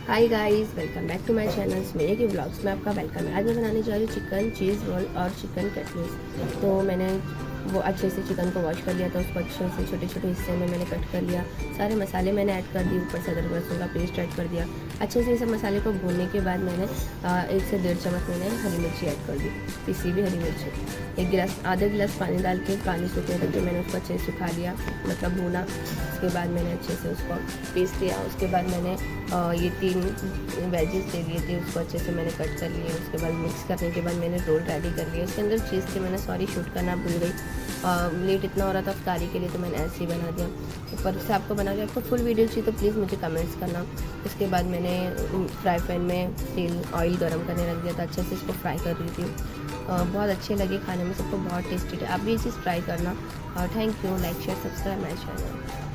Hi guys, welcome back to my channel मेरे के blogs में आपका वेलकम है। आज मैं बनाने जा रही हूँ चिकन चीज़ रोल और चिकन कटलेट्स। तो मैंने वो अच्छे से चिकन को वॉश कर लिया था, उसको अच्छे से छोटे छोटे हिस्से में मैंने कट कर लिया। सारे मसाले मैंने ऐड कर दिए, ऊपर से अदरक लहसुन का पेस्ट ऐड कर दिया। अच्छे से ये सब मसाले को भूनने के बाद मैंने 1 से 1.5 चम्मच मैंने हरी मिर्ची ऐड कर दी, पिसी भी हरी मिर्ची। 1 गिलास आधा गिलास पानी डाल के पानी सूखने तक मैंने उसको अच्छे से सुखा लिया, मतलब भूना। उसके बाद मैंने अच्छे से उसको पीस लिया। उसके बाद मैंने ये 3 वेजेस ले लिए थे, उसको अच्छे से मैंने कट कर लिए। उसके बाद मिक्स करने के बाद मैंने रोल रेडी कर लिया। इसके अंदर चीज़ थे, मैंने सॉरी शूट करना भूल गई। लेट इतना हो रहा था अफ्तारी के लिए, तो मैंने ऐसे ही बना दिया। ऊपर से आपको बना दिया। आपको फुल वीडियो चाहिए तो प्लीज़ मुझे कमेंट्स करना। उसके बाद मैंने फ्राई पैन में ऑयल गर्म करने रख दिया था, अच्छे से इसको फ्राई कर रही थी। बहुत अच्छे लगे खाने में, सबको बहुत टेस्टी थे। आप भी ये चीज़ ट्राई करना। और thank you. Like share subscribe my channel.